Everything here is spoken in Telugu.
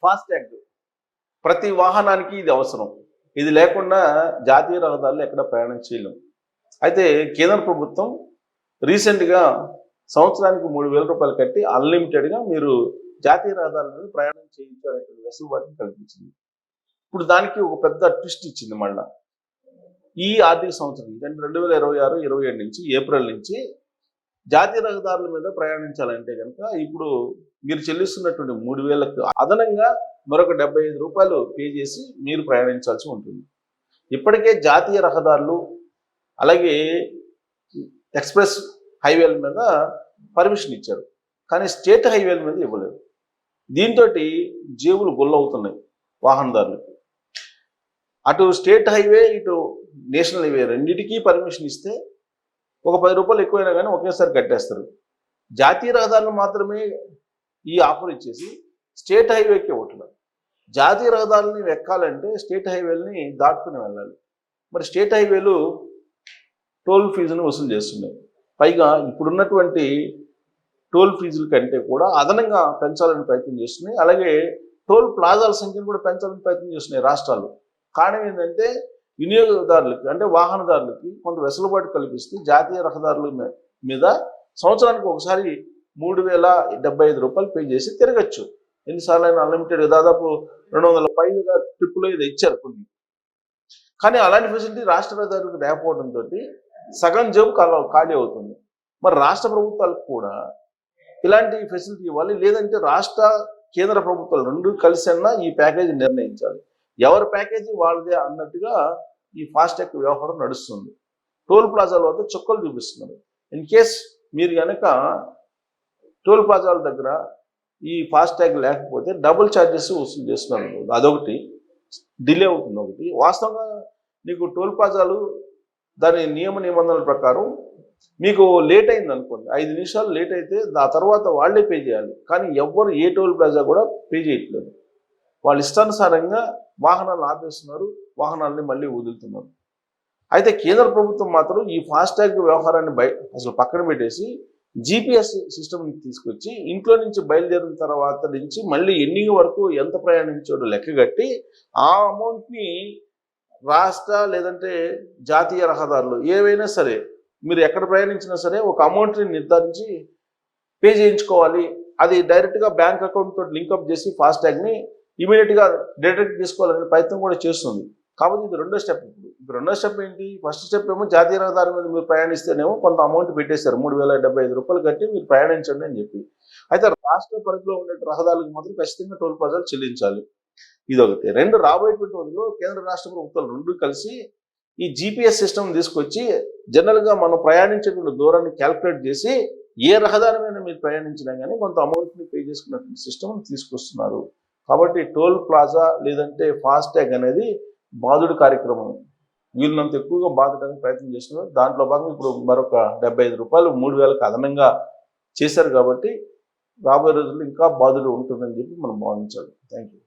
ఫాస్టాగ్ ప్రతి వాహనానికి ఇది అవసరం. ఇది లేకుండా జాతీయ రహదారులు ఎక్కడ ప్రయాణం చేయలేం. అయితే కేంద్ర ప్రభుత్వం రీసెంట్గా సంవత్సరానికి 3,000 రూపాయలు కట్టి అన్లిమిటెడ్గా మీరు జాతీయ రహదారుల మీద ప్రయాణం చేయించాలనే వెసులుబాటుని కల్పించింది. ఇప్పుడు దానికి ఒక పెద్ద ట్విస్ట్ ఇచ్చింది మళ్ళా. ఈ ఆర్థిక సంవత్సరం నుంచి అంటే 2026-27 నుంచి ఏప్రిల్ నుంచి జాతీయ రహదారుల మీద ప్రయాణించాలంటే కనుక ఇప్పుడు మీరు చెల్లిస్తున్నటువంటి 3,000కు అదనంగా మరొక 75 రూపాయలు పే చేసి మీరు ప్రయాణించాల్సి ఉంటుంది. ఇప్పటికే జాతీయ రహదారులు అలాగే ఎక్స్ప్రెస్ హైవేల మీద పర్మిషన్ ఇచ్చారు, కానీ స్టేట్ హైవేల మీద ఇవ్వలేదు. దీంతో జేబులు గుల్లవుతున్నాయి వాహనదారులకు. అటు స్టేట్ హైవే ఇటు నేషనల్ హైవే రెండింటికి పర్మిషన్ ఇస్తే ఒక 10 రూపాయలు ఎక్కువైనా కానీ ఒకేసారి కట్టేస్తారు. జాతీయ రహదారులు మాత్రమే ఈ ఆఫర్ ఇచ్చేసి స్టేట్ హైవేకి ఇవ్వట్లేదు. జాతీయ రహదారులని ఎక్కాలంటే స్టేట్ హైవేలని దాటుకుని వెళ్ళాలి. మరి స్టేట్ హైవేలు టోల్ ఫీజును వసూలు చేస్తున్నాయి. పైగా ఇప్పుడున్నటువంటి టోల్ ఫీజుల కంటే కూడా అదనంగా పెంచాలని ప్రయత్నం చేస్తున్నాయి. అలాగే టోల్ ప్లాజాల సంఖ్యను కూడా పెంచాలని ప్రయత్నం చేస్తున్నాయి రాష్ట్రాలు. కారణం ఏంటంటే వినియోగదారులకి అంటే వాహనదారులకి కొంత వెసులుబాటు కల్పిస్తూ జాతీయ రహదారుల మీద సంవత్సరానికి ఒకసారి 3,075 రూపాయలు పే చేసి తిరగచ్చు. ఎన్నిసార్లు అయినా అన్లిమిటెడ్ దాదాపు 200 పైగా ట్రిప్పులు ఇది ఇచ్చారు కొన్ని. కానీ అలాంటి ఫెసిలిటీ రాష్ట్ర రహదారులకు లేకపోవడంతో సగం జేబు ఖాళీ అవుతుంది. మరి రాష్ట్ర ప్రభుత్వాలకు కూడా ఇలాంటి ఫెసిలిటీ ఇవ్వాలి. లేదంటే రాష్ట్ర కేంద్ర ప్రభుత్వాలు రెండు కలిసి అన్నా ఈ ప్యాకేజీ నిర్ణయించాలి. ఎవరి ప్యాకేజీ వాళ్ళదే అన్నట్టుగా ఈ ఫాస్టాగ్ వ్యవహారం నడుస్తుంది. టోల్ ప్లాజాల వద్ద చుక్కలు చూపిస్తున్నారు. ఇన్ కేస్ మీరు కనుక టోల్ ప్లాజాల దగ్గర ఈ ఫాస్టాగ్ లేకపోతే డబుల్ ఛార్జెస్ వసూలు చేస్తున్నారు. అదొకటి డిలే అవుతుంది. ఒకటి వాస్తవంగా నీకు టోల్ ప్లాజాలు దాని నియమ నిబంధనల ప్రకారం మీకు లేట్ అయింది అనుకోండి, 5 నిమిషాలు లేట్ అయితే ఆ తర్వాత వాళ్ళే పే చేయాలి. కానీ ఎవ్వరు ఏ టోల్ ప్లాజా కూడా పే చేయట్లేదు. వాళ్ళు ఇష్టానుసారంగా వాహనాలు ఆపేస్తున్నారు, వాహనాలని మళ్ళీ వదులుతున్నారు. అయితే కేంద్ర ప్రభుత్వం మాత్రం ఈ ఫాస్టాగ్ వ్యవహారాన్ని అసలు పక్కన పెట్టేసి GPS సిస్టమ్ని తీసుకొచ్చి ఇంట్లో నుంచి బయలుదేరిన తర్వాత నుంచి మళ్ళీ ఎండింగ్ వరకు ఎంత ప్రయాణించాడో లెక్కగట్టి ఆ అమౌంట్ని రాష్ట్ర లేదంటే జాతీయ రహదారులు ఏవైనా సరే మీరు ఎక్కడ ప్రయాణించినా సరే ఒక అమౌంట్ని నిర్ధారించి పే చేయించుకోవాలి. అది డైరెక్ట్గా బ్యాంక్ అకౌంట్తో లింకప్ చేసి ఫాస్టాగ్ని ఇమీడియట్గా డిటెక్ట్ చేసుకోవాలనే ప్రయత్నం కూడా చేస్తుంది. కాబట్టి ఇది రెండో స్టెప్. ఇప్పుడు రెండో స్టెప్ ఏంటి? ఫస్ట్ స్టెప్ ఏమో జాతీయ రహదారి మీద మీరు ప్రయాణిస్తేనేమో కొంత అమౌంట్ పెట్టేశారు, 3,075 రూపాయలు కట్టి మీరు ప్రయాణించండి అని చెప్పి. అయితే రాష్ట్ర పరిధిలో ఉండే రహదారులకు మాత్రం ఖచ్చితంగా టోల్ ప్లాజాలు చెల్లించాలి. ఇదొకటి. రెండు, రాబోయేటువంటి రోజుల్లో కేంద్ర రాష్ట్ర ప్రభుత్వాలు రెండు కలిసి ఈ GPS సిస్టమ్ తీసుకొచ్చి జనరల్గా మనం ప్రయాణించేటువంటి దూరాన్ని క్యాల్కులేట్ చేసి ఏ రహదారి మీద మీరు ప్రయాణించినా కానీ కొంత అమౌంట్ని పే చేసుకున్నటువంటి సిస్టమ్ తీసుకొస్తున్నారు. కాబట్టి టోల్ ప్లాజా లేదంటే ఫాస్టాగ్ అనేది బాధుడు కార్యక్రమం. వీళ్ళంత ఎక్కువగా బాధడానికి ప్రయత్నం చేస్తున్నారు. దాంట్లో భాగంగా ఇప్పుడు మరొక 75 రూపాయలు 3,000కు అదనంగా చేశారు. కాబట్టి రాబోయే రోజుల్లో ఇంకా బాధుడు ఉంటుందని చెప్పి మనం భావించాలి. Thank you.